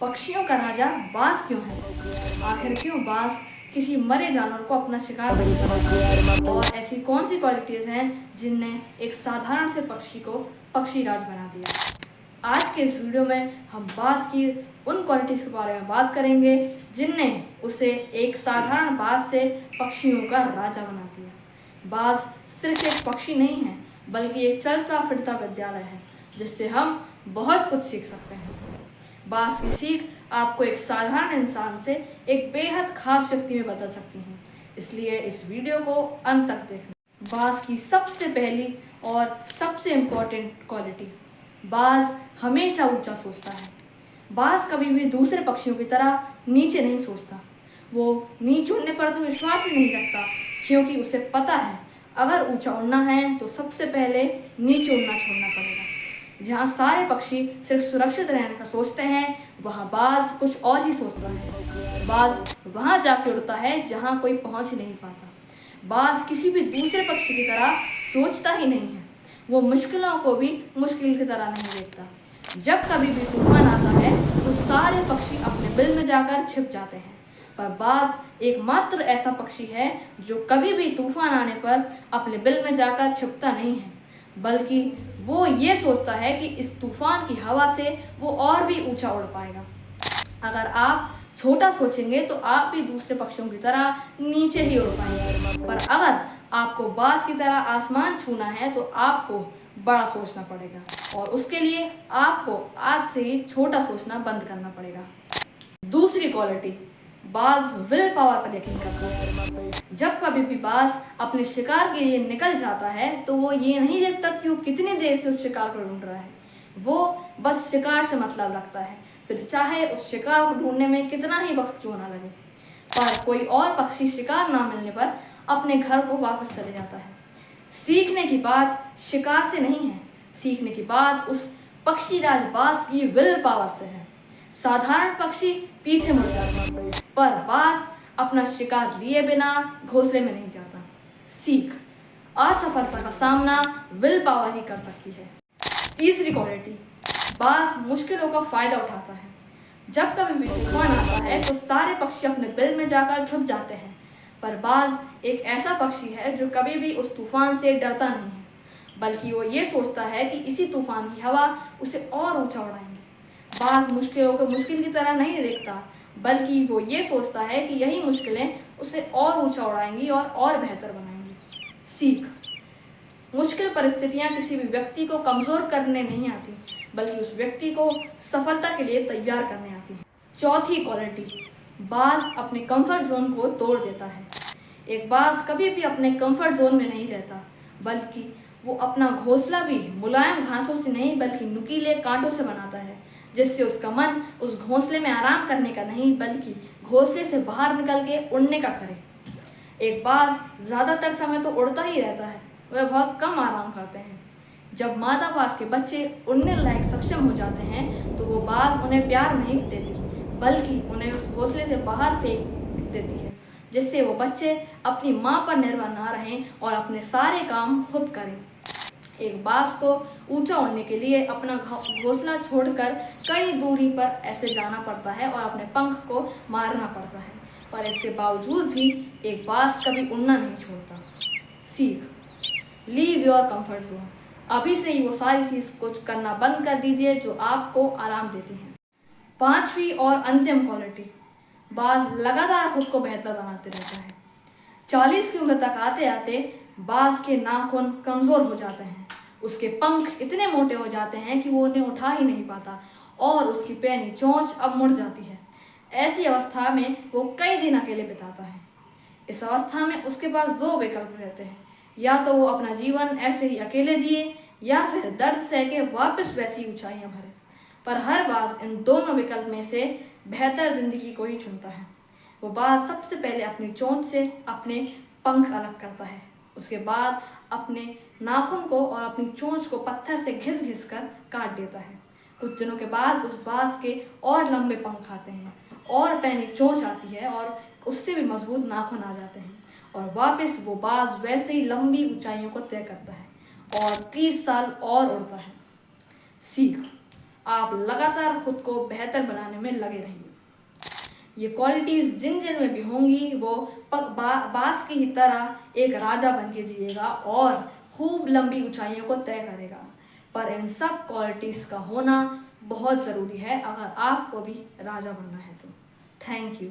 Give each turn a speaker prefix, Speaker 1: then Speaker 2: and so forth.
Speaker 1: पक्षियों का राजा बाज क्यों है? आखिर क्यों बाज किसी मरे जानवर को अपना शिकार नहीं बनाता? और ऐसी कौन सी क्वालिटीज हैं जिनने एक साधारण से पक्षी को पक्षी राज बना दिया? आज के इस वीडियो में हम बाज की उन क्वालिटीज के बारे में बात करेंगे जिनने उसे एक साधारण बाज से पक्षियों का राजा बना दिया। बाज सिर्फ एक पक्षी नहीं है बल्कि एक चलता फिरता विद्यालय है जिससे हम बहुत कुछ सीख सकते हैं। बाज की सीख आपको एक साधारण इंसान से एक बेहद खास व्यक्ति में बदल सकती है, इसलिए इस वीडियो को अंत तक देखना। बाज की सबसे पहली और सबसे इम्पोर्टेंट क्वालिटी, बाज हमेशा ऊंचा सोचता है। बाज कभी भी दूसरे पक्षियों की तरह नीचे नहीं सोचता। वो नीचे उड़ने पर तो विश्वास ही नहीं रखता, क्योंकि उसे पता है अगर ऊंचा उड़ना है तो सबसे पहले नीचे उड़ना छोड़ना पड़ेगा। जहाँ सारे पक्षी सिर्फ सुरक्षित रहने का सोचते हैं, वहाँ बाज कुछ और ही सोचता है। बाज वहाँ जाके उड़ता है जहाँ कोई पहुँच ही नहीं पाता। बाज किसी भी दूसरे पक्षी की तरह सोचता ही नहीं है। वो मुश्किलों को भी मुश्किल की तरह नहीं देखता। जब कभी भी तूफान आता है तो सारे पक्षी अपने बिल में जाकर छिप जाते हैं, पर बाज एकमात्र ऐसा पक्षी है जो कभी भी तूफान आने पर अपने बिल में जाकर छिपता नहीं है, बल्कि वो ये सोचता है कि इस तूफान की हवा से वो और भी ऊंचा उड़ पाएगा। अगर आप छोटा सोचेंगे तो आप भी दूसरे पक्षियों की तरह नीचे ही उड़ पाएंगे, पर अगर आपको बाज की तरह आसमान छूना है तो आपको बड़ा सोचना पड़ेगा, और उसके लिए आपको आज से ही छोटा सोचना बंद करना पड़ेगा। दूसरी क्वालिटी, बाज विल पावर पर यकीन करता है। जब कभी भी बाज अपने शिकार के लिए निकल जाता है तो वो ये नहीं देखता कि वो कितनी देर से उस शिकार को ढूंढ रहा है। वो बस शिकार से मतलब रखता है, फिर चाहे उस शिकार को ढूंढने में कितना ही वक्त क्यों ना लगे। पर कोई और पक्षी शिकार ना मिलने पर अपने घर को वापस चले जाता है। सीखने की बात शिकार से नहीं है, सीखने की बात उस पक्षी राज बाज की विल पावर से है। साधारण पक्षी पीछे मुड़ जाते हैं, पर बाज अपना शिकार लिए बिना घोंसले में नहीं जाता। सीख, असफलता का सामना विल पावर ही कर सकती है। तीसरी क्वालिटी, बाज मुश्किलों का फायदा उठाता है। जब कभी भी तूफान आता है तो सारे पक्षी अपने बिल में जाकर छुप जाते हैं, पर बाज एक ऐसा पक्षी है जो कभी भी उस तूफान से डरता नहीं है, बल्कि वो ये सोचता है कि इसी तूफान की हवा उसे और ऊंचा उड़ाएंगे। बाज मुश्किलों को मुश्किल की तरह नहीं देखता, बल्कि वो ये सोचता है कि यही मुश्किलें उसे और ऊंचा उड़ाएंगी और बेहतर बनाएंगी। सीख, मुश्किल परिस्थितियां किसी भी व्यक्ति को कमज़ोर करने नहीं आती, बल्कि उस व्यक्ति को सफलता के लिए तैयार करने आती है। चौथी क्वालिटी, बाज अपने कंफर्ट जोन को तोड़ देता है। एक बाज कभी भी अपने कंफर्ट जोन में नहीं रहता, बल्कि वो अपना घोंसला भी मुलायम घासों से नहीं बल्कि नुकीले कांटों से बनाता है, जिससे उसका मन उस घोंसले में आराम करने का नहीं बल्कि घोंसले से बाहर निकल के उड़ने का करे। एक बाज ज़्यादातर समय तो उड़ता ही रहता है, वह बहुत कम आराम करते हैं। जब मादा बाज के बच्चे उड़ने लायक सक्षम हो जाते हैं तो वो बाज उन्हें प्यार नहीं देती, बल्कि उन्हें उस घोंसले से बाहर फेंक देती है, जिससे वो बच्चे अपनी माँ पर निर्भर ना रहें और अपने सारे काम खुद करें। एक बाज को ऊंचा उड़ने के लिए अपना घोंसला छोड़कर कई दूरी पर ऐसे जाना पड़ता है और अपने पंख को मारना पड़ता है, पर इसके बावजूद भी एक बाज कभी उड़ना नहीं छोड़ता। सीख, लीव योर कंफर्ट जोन। अभी से ही वो सारी चीज़ कुछ करना बंद कर दीजिए जो आपको आराम देती हैं। पांचवी और अंतिम क्वालिटी, बाज लगातार खुद को बेहतर बनाते रहता है। 40 की उम्र तक आते आते बाज के नाखून कमज़ोर हो जाते हैं, उसके पंख इतने मोटे हो जाते हैं कि वो उन्हें उठा ही नहीं पाता और उसकी पैनी चोंच अब मुड़ जाती है। ऐसी अवस्था में वो कई दिन अकेले बिताता है। इस अवस्था में उसके पास दो विकल्प रहते हैं, या तो वो अपना जीवन ऐसे ही अकेले जिए या फिर दर्द सह के वापस वैसी ऊंचाइयां भरे। पर हर बाज इन दोनों विकल्प में से बेहतर जिंदगी को ही चुनता है। वो बाज सबसे पहले अपनी चोंच से अपने पंख अलग करता है, उसके बाद अपने नाखून को और अपनी चोंच को पत्थर से घिस घिस कर काट देता है। कुछ दिनों के बाद उस बाज के और लंबे पंख आते हैं और पैनी चोंच आती है और उससे भी मजबूत नाखून आ जाते हैं, और वापस वो बाज वैसे ही लंबी ऊंचाइयों को तय करता है और 30 साल और उड़ता है। सीख, आप लगातार खुद को बेहतर बनाने में लगे रहिए। ये क्वालिटीज़ जिन जिन में भी होंगी वो बांस की ही तरह एक राजा बन के जिएगा और खूब लंबी ऊंचाइयों को तय करेगा। पर इन सब क्वालिटीज़ का होना बहुत ज़रूरी है अगर आपको भी राजा बनना है तो। Thank you.